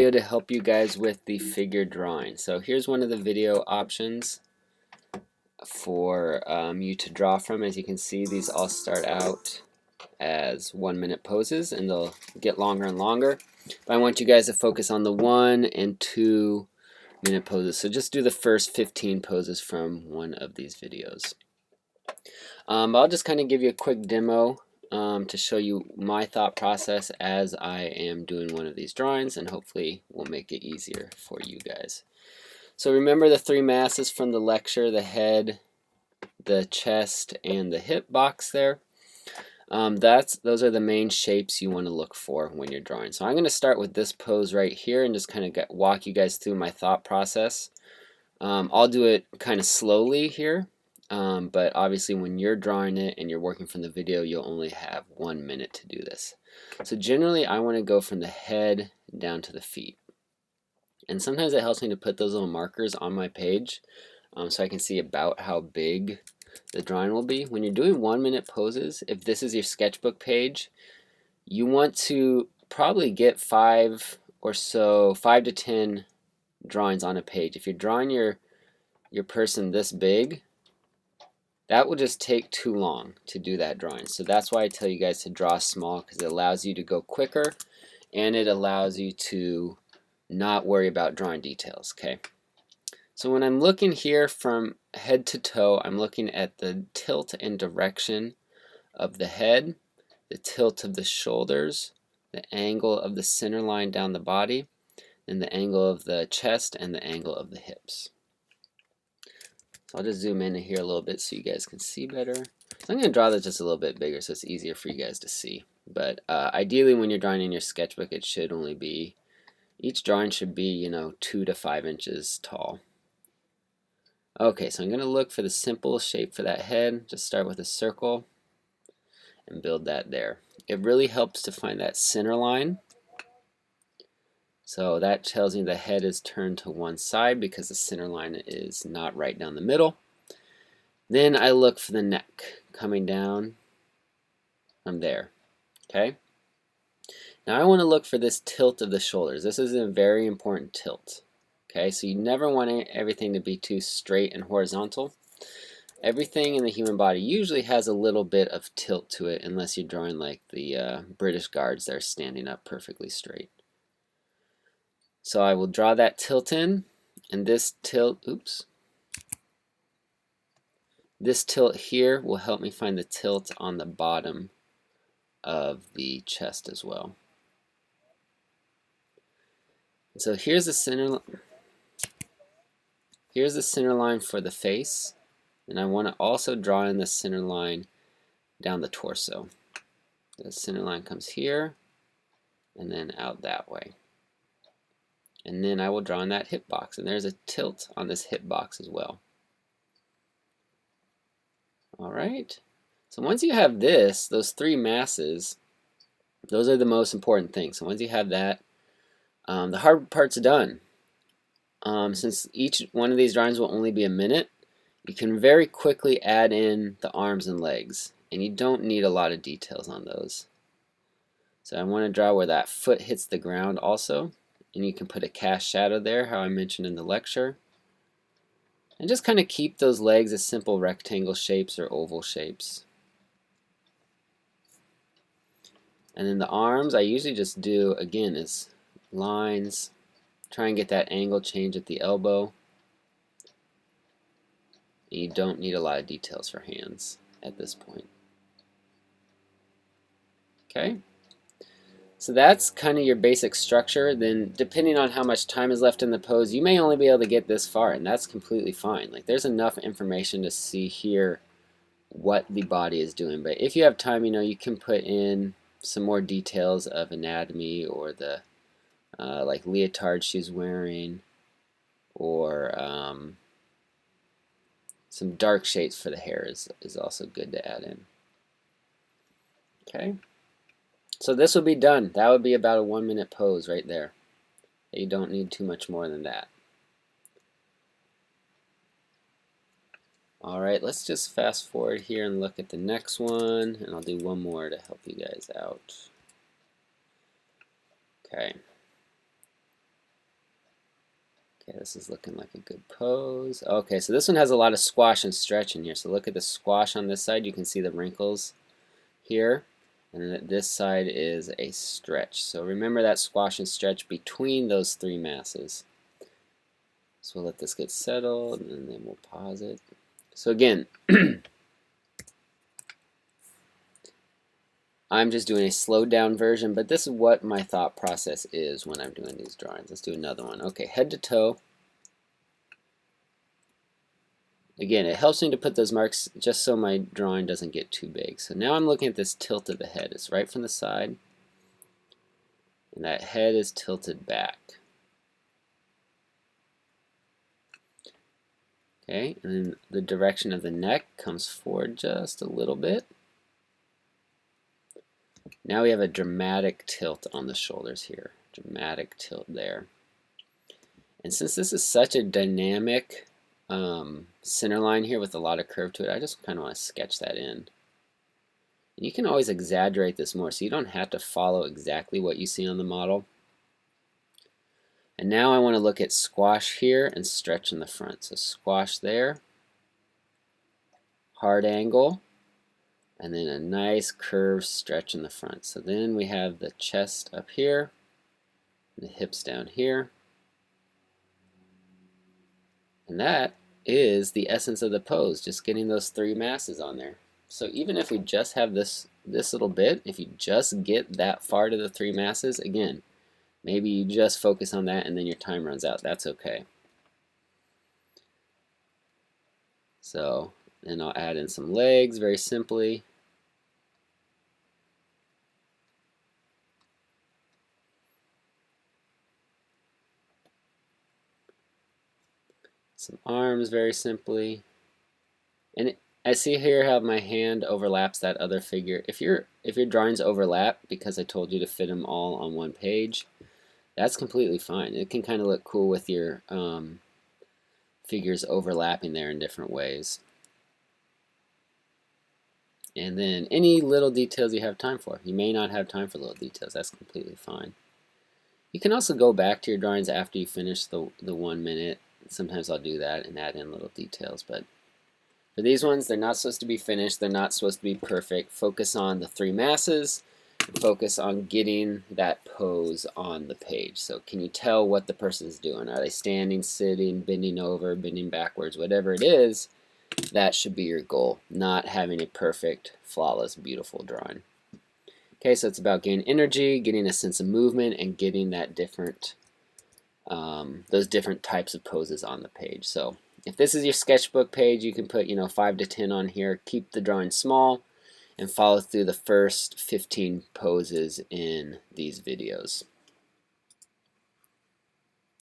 Video to help you guys with the figure drawing. So here's one of the video options for you to draw from. As you can see, these all start out as 1-minute poses and they'll get longer and longer. But I want you guys to focus on the 1 and 2-minute poses. So just do the first 15 poses from one of these videos. I'll just kind of give you a quick demo to show you my thought process as I am doing one of these drawings, and hopefully will make it easier for you guys. So remember the 3 masses from the lecture: the head, the chest, and the hip box there. Those are the main shapes you want to look for when you're drawing. So I'm going to start with this pose right here and just kind of walk you guys through my thought process. I'll do it kind of slowly here. But obviously when you're drawing it and you're working from the video, you'll only have 1 minute to do this. So generally I want to go from the head down to the feet. And sometimes it helps me to put those little markers on my page so I can see about how big the drawing will be. When you're doing 1-minute poses, if this is your sketchbook page, you want to probably get 5 to 10 drawings on a page. If you're drawing your person this big, that will just take too long to do that drawing. So that's why I tell you guys to draw small, because it allows you to go quicker and it allows you to not worry about drawing details. Okay. So when I'm looking here from head to toe, I'm looking at the tilt and direction of the head, the tilt of the shoulders, the angle of the center line down the body, and the angle of the chest and the angle of the hips. So I'll just zoom in here a little bit so you guys can see better. So I'm going to draw this just a little bit bigger so it's easier for you guys to see. But ideally when you're drawing in your sketchbook, it should only be, each drawing should be, 2 to 5 inches tall. Okay, so I'm going to look for the simple shape for that head. Just start with a circle and build that there. It really helps to find that center line. So that tells me the head is turned to one side because the center line is not right down the middle. Then I look for the neck coming down from there. Okay. Now I want to look for this tilt of the shoulders. This is a very important tilt. Okay, so you never want everything to be too straight and horizontal. Everything in the human body usually has a little bit of tilt to it, unless you're drawing like the British Guards that are standing up perfectly straight. So I will draw that tilt in, and this tilt, this tilt here will help me find the tilt on the bottom of the chest as well. So here's the center line for the face, and I want to also draw in the center line down the torso. The center line comes here and then out that way. And then I will draw in that hip box, and there's a tilt on this hip box as well. Alright, so once you have this, those 3 masses, those are the most important things. So once you have that, the hard part's done. Since each one of these drawings will only be a minute, you can very quickly add in the arms and legs, and you don't need a lot of details on those. So I want to draw where that foot hits the ground also, and you can put a cast shadow there, how I mentioned in the lecture. And just kind of keep those legs as simple rectangle shapes or oval shapes. And then the arms, I usually just do, again, is lines. Try and get that angle change at the elbow. And you don't need a lot of details for hands at this point. Okay? So that's kind of your basic structure. Then depending on how much time is left in the pose, you may only be able to get this far, and that's completely fine. Like, there's enough information to see here what the body is doing. But if you have time, you can put in some more details of anatomy, or the like leotard she's wearing, or some dark shades for the hair is also good to add in. Okay. So this will be done. That would be about a 1-minute pose right there. You don't need too much more than that. Alright, let's just fast forward here and look at the next one, and I'll do one more to help you guys out. Okay. Okay, this is looking like a good pose. Okay, so this one has a lot of squash and stretch in here. So look at the squash on this side. You can see the wrinkles here. And then this side is a stretch. So remember that squash and stretch between those three masses. So we'll let this get settled, and then we'll pause it. So again, I'm just doing a slowed down version, but this is what my thought process is when I'm doing these drawings. Let's do another one. Okay, head to toe. Again, it helps me to put those marks just so my drawing doesn't get too big. So now I'm looking at this tilt of the head. It's right from the side, and that head is tilted back. Okay, and then the direction of the neck comes forward just a little bit. Now we have a dramatic tilt on the shoulders here. Dramatic tilt there. And since this is such a dynamic center line here with a lot of curve to it, I just kind of want to sketch that in. And you can always exaggerate this more, so you don't have to follow exactly what you see on the model. And now I want to look at squash here and stretch in the front. So squash there, hard angle, and then a nice curved stretch in the front. So then we have the chest up here, and the hips down here. And that is the essence of the pose, just getting those three masses on there. So even if we just have this little bit, if you just get that far to the three masses, again, maybe you just focus on that and then your time runs out. That's okay. So then I'll add in some legs very simply. Some arms very simply. And I see here how my hand overlaps that other figure. If your drawings overlap because I told you to fit them all on one page, that's completely fine. It can kind of look cool with your figures overlapping there in different ways. And then any little details you have time for. You may not have time for little details. That's completely fine. You can also go back to your drawings after you finish the 1 minute. Sometimes I'll do that and add in little details. But for these ones, they're not supposed to be finished. They're not supposed to be perfect. Focus on the three masses. Focus on getting that pose on the page. So can you tell what the person's doing? Are they standing, sitting, bending over, bending backwards, whatever it is? That should be your goal, not having a perfect, flawless, beautiful drawing. Okay, so it's about getting energy, getting a sense of movement, and getting that different, those different types of poses on the page. So if this is your sketchbook page, you can put 5 to 10 on here. Keep the drawing small and follow through the first 15 poses in these videos.